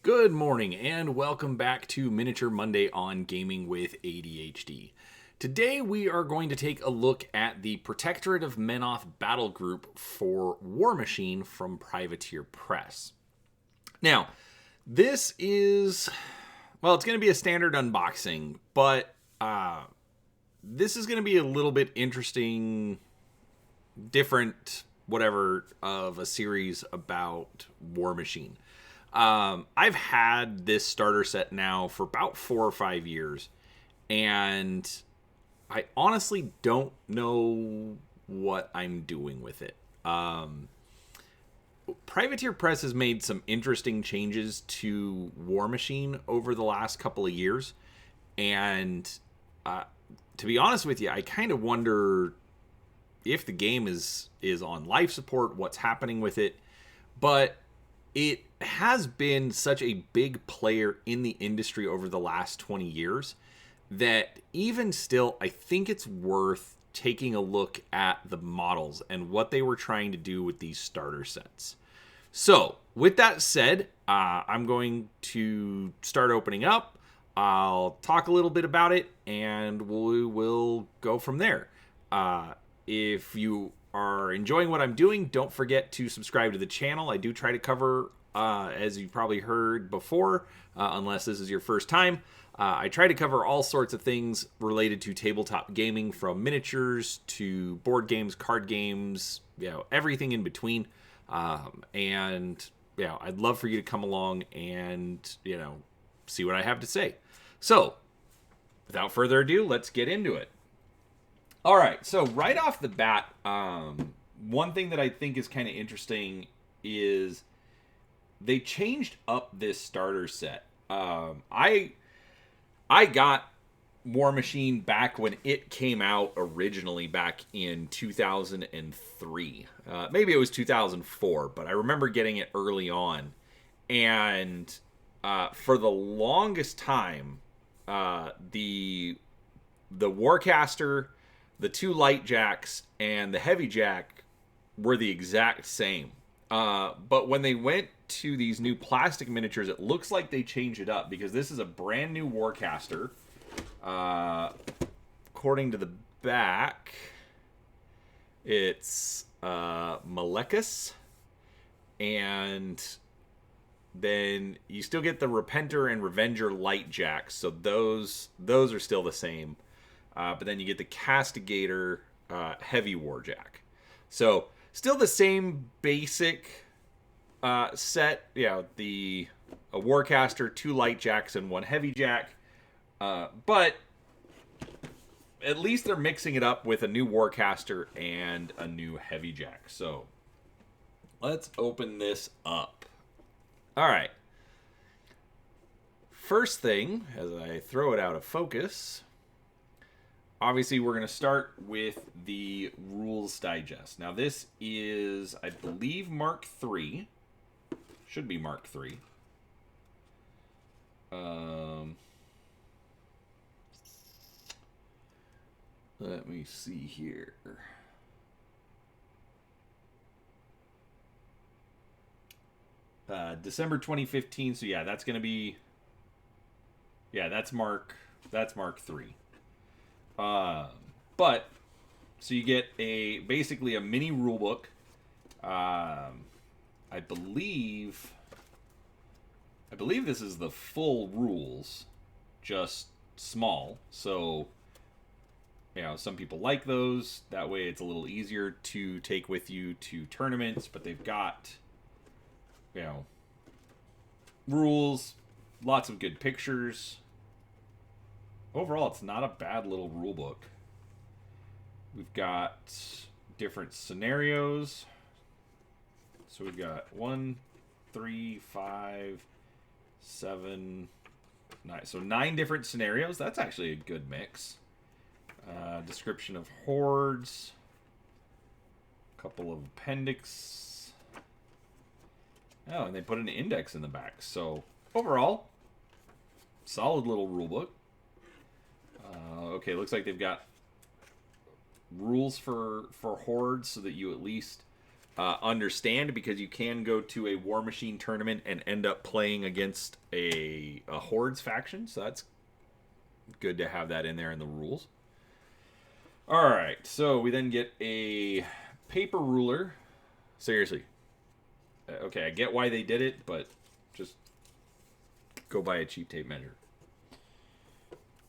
Good morning and welcome back to Miniature Monday on Gaming with ADHD. Today we are going to take a look at the Protectorate of Menoth Battlegroup for Warmachine from Privateer Press. Now, this is, well, it's going to be a standard unboxing, but this is going to be a little bit interesting, different, whatever, of a series about Warmachine. I've had this starter set now for about 4 or 5 years, and I honestly don't know what I'm doing with it. Privateer Press has made some interesting changes to Warmachine over the last couple of years, and to be honest with you, I kind of wonder if the game is on life support, what's happening with it, but it has been such a big player in the industry over the last 20 years that even still, I think it's worth taking a look at the models and what they were trying to do with these starter sets. So, with that said, I'm going to start opening up. I'll talk a little bit about it, and we will go from there. If you are enjoying what I'm doing, don't forget to subscribe to the channel. I do try to cover, as you probably heard before, unless this is your first time, I try to cover all sorts of things related to tabletop gaming, from miniatures to board games, card games, everything in between. And I'd love for you to come along and, see what I have to say. So, without further ado, let's get into it. All right, so right off the bat, one thing that I think is kind of interesting is they changed up this starter set. I got Warmachine back when it came out originally back in 2003. Maybe it was 2004, but I remember getting it early on. And for the longest time, the Warcaster, the 2 light jacks, and the heavy jack were the exact same. But when they went to these new plastic miniatures, it looks like they changed it up, because this is a brand new Warcaster. According to the back, it's Malekis, and then you still get the Repenter and Revenger light jacks, so those are still the same. But then you get the Castigator heavy warjack. So still the same basic set. A Warcaster, 2 light jacks, and 1 heavy jack. But at least they're mixing it up with a new Warcaster and a new heavy jack. So let's open this up. All right. First thing, as I throw it out of focus, obviously we're going to start with the Rules Digest. Now this is, I believe, Mark III. Should be Mark III. Let me see here. December 2015. So yeah, that's going to be, that's Mark III. But so you get basically a mini rule book. I believe this is the full rules, just small. So some people like those. That way it's a little easier to take with you to tournaments, but they've got rules, lots of good pictures. Overall, it's not a bad little rule book. We've got different scenarios. So we've got 1, 3, 5, 7, 9. So 9 different scenarios. That's actually a good mix. Description of hordes. A couple of appendix. Oh, and they put an index in the back. So overall, solid little rule book. Okay, looks like they've got rules for hordes, so that you at least understand, because you can go to a Warmachine tournament and end up playing against a Hordes faction. So that's good to have that in there in the rules. All right, so we then get a paper ruler. Seriously. Okay, I get why they did it, but just go buy a cheap tape measure.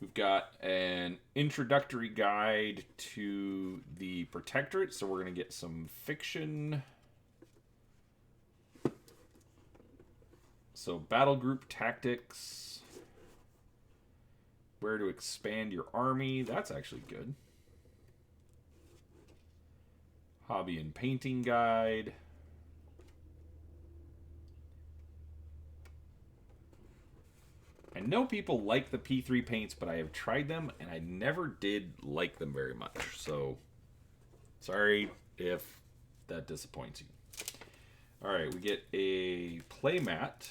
We've got an introductory guide to the Protectorate, so we're going to get some fiction. So, Battlegroup tactics. Where to expand your army. That's actually good. Hobby and painting guide. I know people like the P3 paints, but I have tried them, and I never did like them very much. So, sorry if that disappoints you. All right, we get a play mat.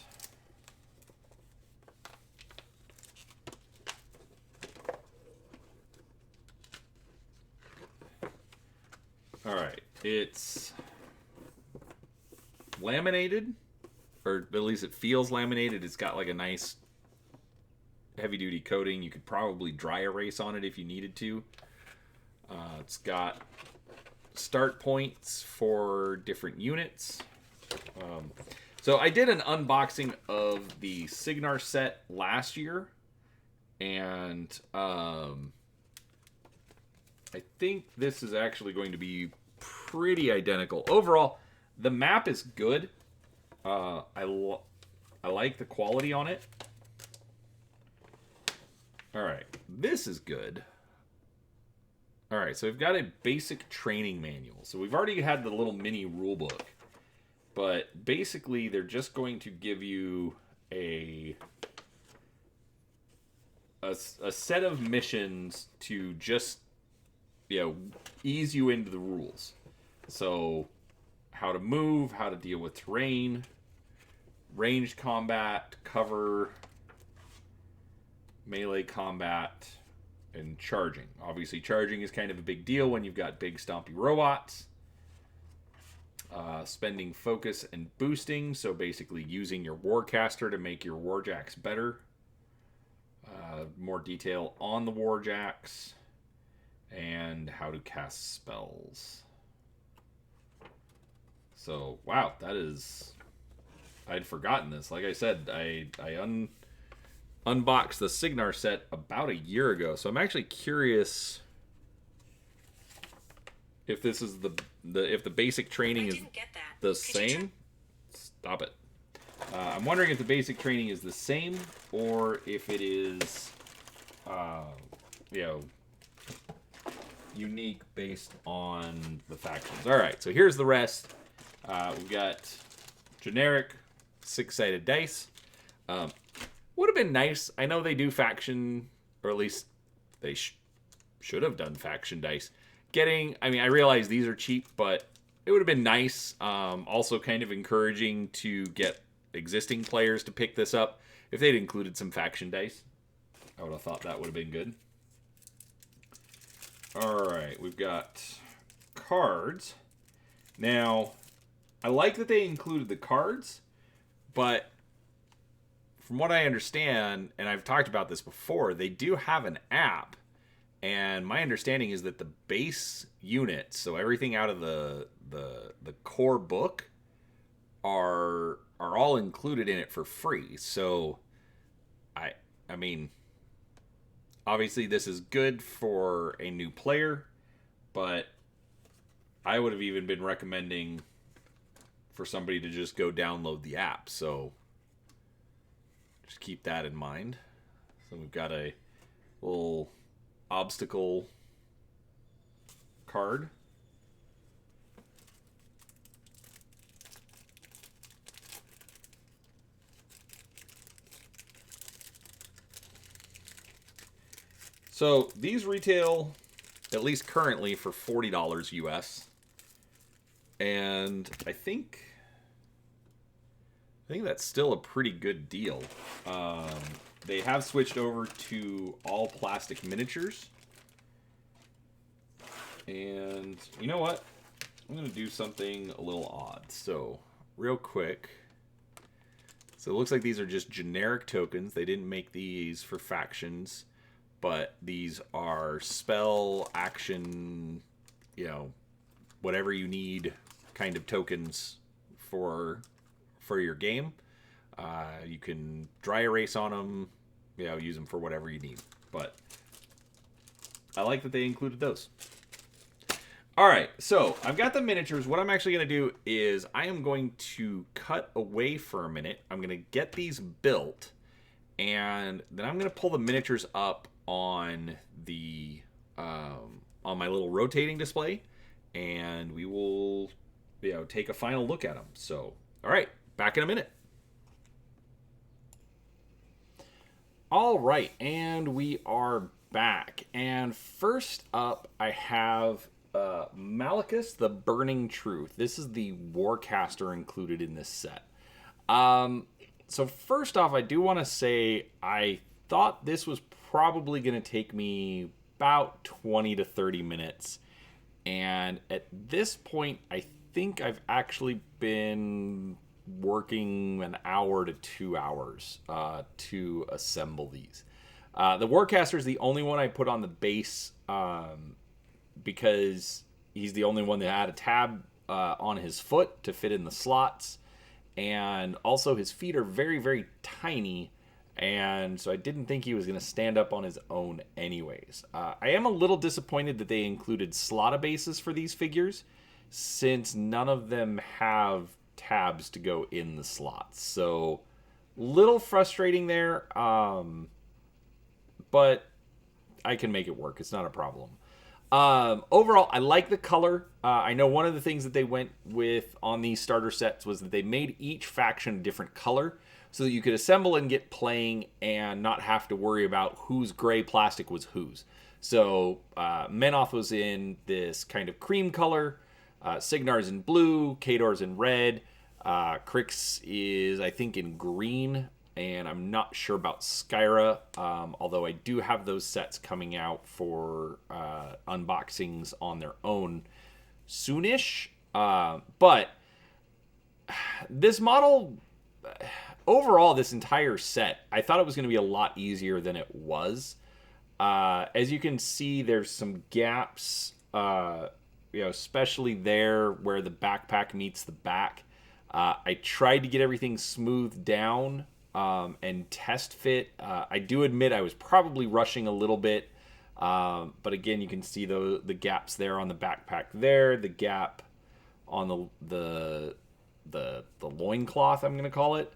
All right, it's laminated, or at least it feels laminated. It's got like a nice heavy-duty coating. You could probably dry erase on it if you needed to. It's got start points for different units. So I did an unboxing of the Signar set last year, and I think this is actually going to be pretty identical. Overall, the map is good. I like the quality on it. All right, this is good. All right, so we've got a basic training manual. So we've already had the little mini rule book, but basically they're just going to give you a set of missions to just, ease you into the rules. So how to move, how to deal with terrain, ranged combat, cover, melee combat, and charging. Obviously, charging is kind of a big deal when you've got big stompy robots. Spending focus and boosting, so basically using your Warcaster to make your Warjacks better. More detail on the Warjacks, and how to cast spells. So, wow, that is... I'd forgotten this. Like I said, I unboxed the Signar set about a year ago, so I'm actually curious if this is if the basic training is the same. Stop it. I'm wondering if the basic training is the same, or if it is, unique based on the factions. All right, so here's the rest. We've got generic 6-sided dice. Would have been nice. I know they do faction, or at least they should have done faction dice. I realize these are cheap, but it would have been nice. Also kind of encouraging to get existing players to pick this up. If they'd included some faction dice, I would have thought that would have been good. All right, we've got cards. Now, I like that they included the cards, but from what I understand, and I've talked about this before, they do have an app, and my understanding is that the base units, so everything out of the core book, are all included in it for free. So, I mean, obviously this is good for a new player, but I would have even been recommending for somebody to just go download the app. So just keep that in mind. So we've got a little obstacle card. So these retail, at least currently, for $40 US. And I think that's still a pretty good deal. They have switched over to all plastic miniatures. And you know what? I'm going to do something a little odd. So, real quick. So, it looks like these are just generic tokens. They didn't make these for factions. But these are spell, action, whatever you need kind of tokens for your game. You can dry erase on them, use them for whatever you need. But I like that they included those. All right, so I've got the miniatures. What I'm actually going to do is I am going to cut away for a minute. I'm going to get these built, and then I'm going to pull the miniatures up on the on my little rotating display, and we will take a final look at them. So, all right, back in a minute. All right, and we are back. And first up, I have Malachus, the Burning Truth. This is the Warcaster included in this set. So first off, I do want to say I thought this was probably going to take me about 20 to 30 minutes. And at this point, I think I've actually been working an hour to 2 hours to assemble these. The Warcaster is the only one I put on the base because he's the only one that had a tab on his foot to fit in the slots. And also his feet are very, very tiny. And so I didn't think he was going to stand up on his own anyways. I am a little disappointed that they included slot bases for these figures, since none of them have tabs to go in the slots. So, little frustrating there, but I can make it work. It's not a problem. Overall, I like the color. I know one of the things that they went with on these starter sets was that they made each faction a different color, so that you could assemble and get playing and not have to worry about whose gray plastic was whose. So Menoth was in this kind of cream color, Signar's in blue, Khador's in red, Krix is, I think, in green, and I'm not sure about Skyra, although I do have those sets coming out for unboxings on their own soonish. But this model... Overall, this entire set, I thought it was going to be a lot easier than it was. As you can see, there's some gaps, especially there where the backpack meets the back. I tried to get everything smoothed down and test fit. I do admit I was probably rushing a little bit, but again, you can see the gaps there on the backpack there, the gap on the loincloth, I'm going to call it.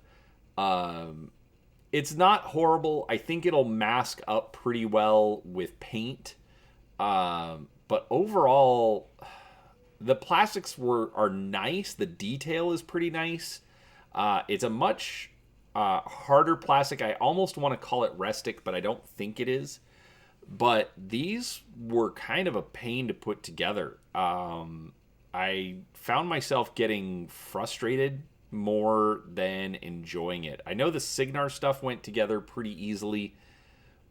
It's not horrible. I think it'll mask up pretty well with paint. But overall, the plastics are nice. The detail is pretty nice. It's a much harder plastic. I almost want to call it rustic, but I don't think it is. But these were kind of a pain to put together. I found myself getting frustrated more than enjoying it. I know the Signar stuff went together pretty easily,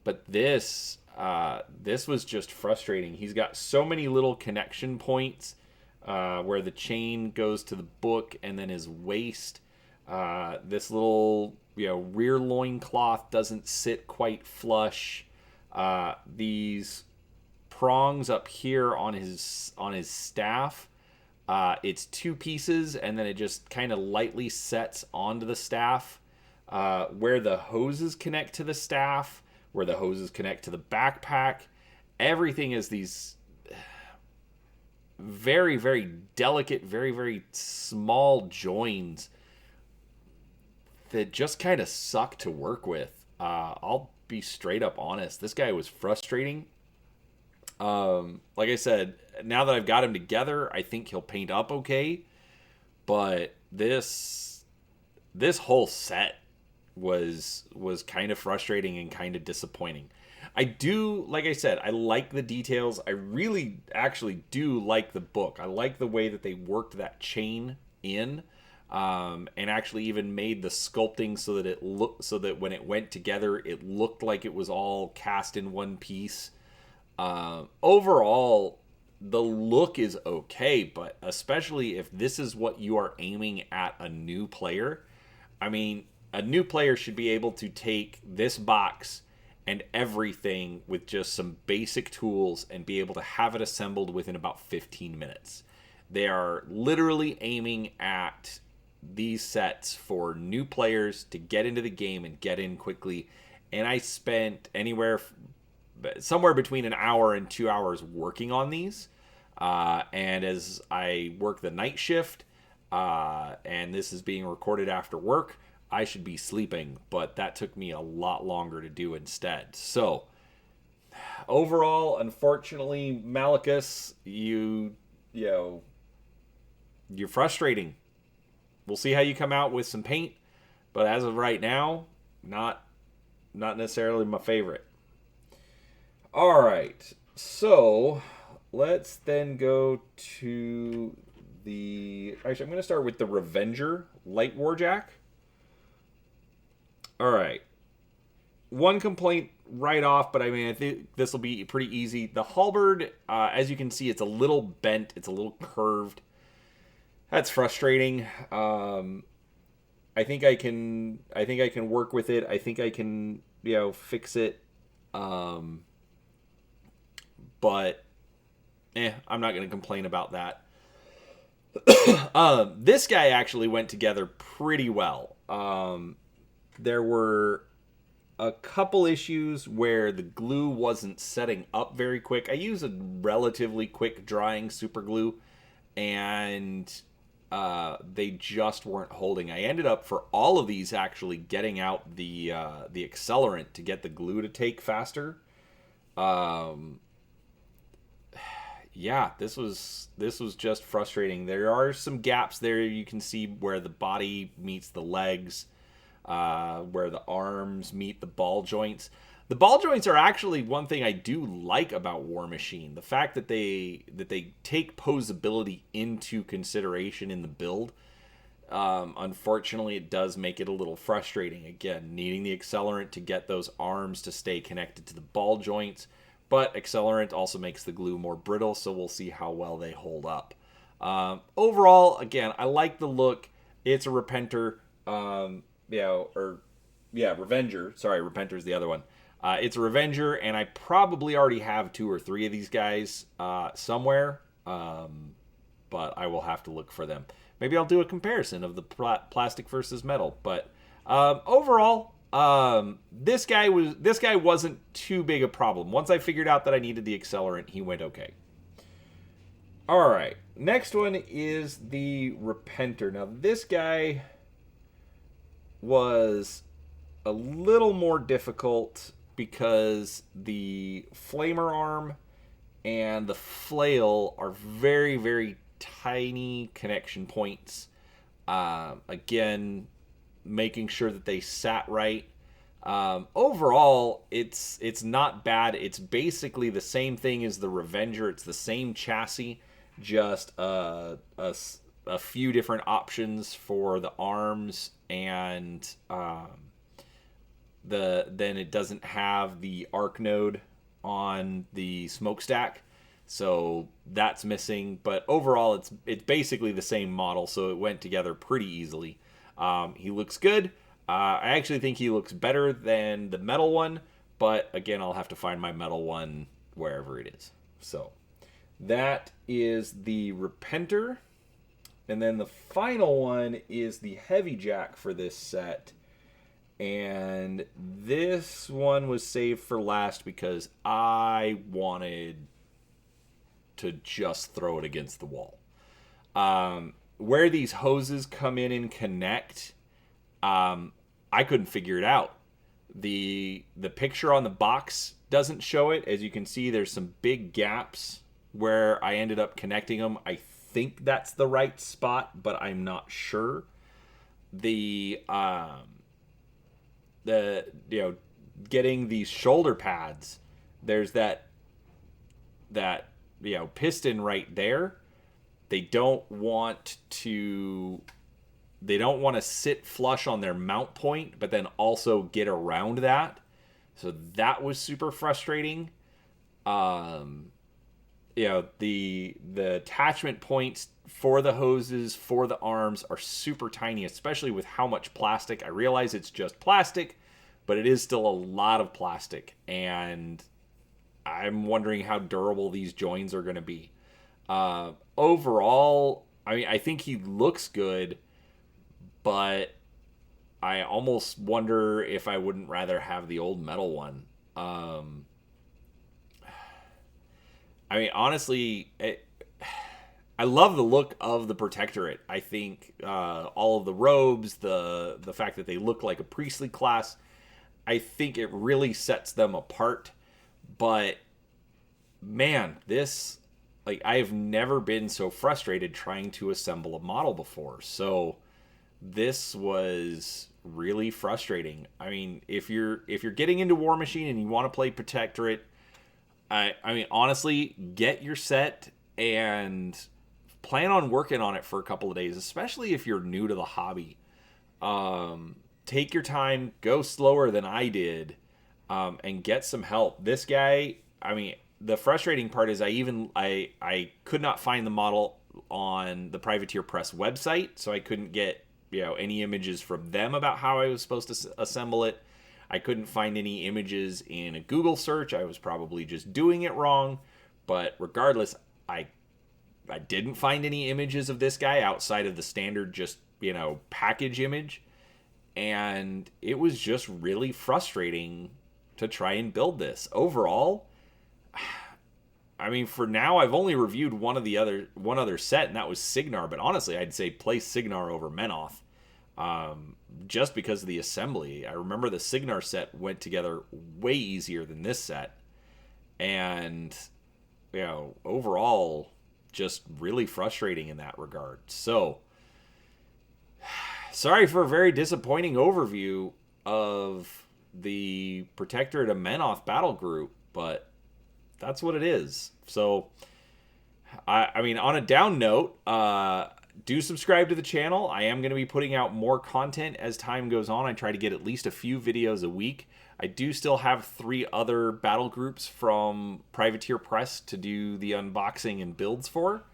but this was just frustrating. He's got so many little connection points where the chain goes to the book and then his waist. This little rear loincloth doesn't sit quite flush. These prongs up here on his staff, it's two pieces, and then it just kind of lightly sets onto the staff. Where the hoses connect to the staff, where the hoses connect to the backpack, everything is these very, very delicate, very, very small joins that just kind of suck to work with. I'll be straight up honest. This guy was frustrating. Like I said, now that I've got him together, I think he'll paint up okay. But this whole set was kind of frustrating and kind of disappointing. I do, like I said, I like the details. I really actually do like the book. I like the way that they worked that chain in, and actually even made the sculpting so that when it went together, it looked like it was all cast in one piece. Overall, the look is okay, but especially if this is what you are aiming at a new player, I mean, a new player should be able to take this box and everything with just some basic tools and be able to have it assembled within about 15 minutes. They are literally aiming at these sets for new players to get into the game and get in quickly. And I spent somewhere between an hour and 2 hours working on these. And as I work the night shift, and this is being recorded after work, I should be sleeping, but that took me a lot longer to do instead. So, overall, unfortunately, Malachus, you're frustrating. We'll see how you come out with some paint, but as of right now, not necessarily my favorite. All right, so let's then go to Actually, I'm going to start with the Revenger Light Warjack. All right. One complaint right off, but I mean, I think this will be pretty easy. The halberd, as you can see, it's a little bent. It's a little curved. That's frustrating. I think I can work with it. I think I can, fix it. But I'm not going to complain about that. This guy actually went together pretty well. There were a couple issues where the glue wasn't setting up very quick. I use a relatively quick drying super glue, and they just weren't holding. I ended up, for all of these, actually getting out the accelerant to get the glue to take faster. Yeah, this was just frustrating. There are some gaps there. You can see where the body meets the legs. Where the arms meet the ball joints. The ball joints are actually one thing I do like about Warmachine. The fact that they take posability into consideration in the build. Unfortunately, it does make it a little frustrating. Again, needing the accelerant to get those arms to stay connected to the ball joints. But accelerant also makes the glue more brittle, so we'll see how well they hold up. Overall, again, I like the look. It's a Repenter. Revenger. Sorry, Repenter's the other one. It's a Revenger, and I probably already have 2 or 3 of these guys somewhere, but I will have to look for them. Maybe I'll do a comparison of the plastic versus metal. But overall, this guy wasn't too big a problem. Once I figured out that I needed the accelerant, he went okay. All right, next one is the Repenter. Now, this guy was a little more difficult because the flamer arm and the flail are very, very tiny connection points. Again, making sure that they sat right. Overall, it's not bad. It's basically the same thing as the Revenger. It's the same chassis, just a few different options for the arms, and then it doesn't have the arc node on the smokestack, so that's missing. But overall, it's basically the same model, so it went together pretty easily. He looks good. I actually think he looks better than the metal one, but again, I'll have to find my metal one wherever it is. So that is the Repenter. And then the final one is the Heavy Jack for this set. And this one was saved for last because I wanted to just throw it against the wall. Where these hoses come in and connect, I couldn't figure it out. The picture on the box doesn't show it. As you can see, there's some big gaps where I ended up connecting them. I think that's the right spot, but I'm not sure. Getting these shoulder pads, there's that piston right there. They don't want to sit flush on their mount point, but then also get around that. So that was super frustrating. the attachment points for the hoses, for the arms are super tiny, especially with how much plastic. I realize it's just plastic, but it is still a lot of plastic, and I'm wondering how durable these joins are going to be. Overall, I mean, I think he looks good, but I almost wonder if I wouldn't rather have the old metal one. I mean, honestly, I love the look of the Protectorate. I think all of the robes, the fact that they look like a priestly class, I think it really sets them apart. But man, this, like, I've never been so frustrated trying to assemble a model before. So this was really frustrating. I mean, if you're getting into Warmachine and you want to play Protectorate, I mean, honestly, get your set and plan on working on it for a couple of days, especially if you're new to the hobby. Take your time, go slower than I did, and get some help. This guy, I mean, the frustrating part is I could not find the model on the Privateer Press website, so I couldn't get any images from them about how I was supposed to assemble it. I couldn't find any images in a Google search. I was probably just doing it wrong. But regardless, I didn't find any images of this guy outside of the standard just, package image. And it was just really frustrating to try and build this. Overall, I mean, for now, I've only reviewed one other set, and that was Signar. But honestly, I'd say play Signar over Menoth. Just because of the assembly. I remember the Signar set went together way easier than this set. And, overall, just really frustrating in that regard. So, sorry for a very disappointing overview of the Protectorate of Menoth Battlegroup, but that's what it is. So, I mean, on a down note, do subscribe to the channel. I am going to be putting out more content as time goes on. I try to get at least a few videos a week. I do still have 3 other battle groups from Privateer Press to do the unboxing and builds for.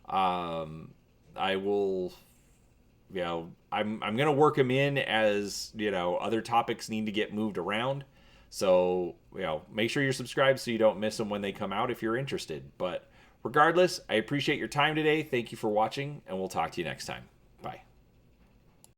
I will, I'm going to work them in as, other topics need to get moved around. So, make sure you're subscribed so you don't miss them when they come out if you're interested. But regardless, I appreciate your time today. Thank you for watching, and we'll talk to you next time.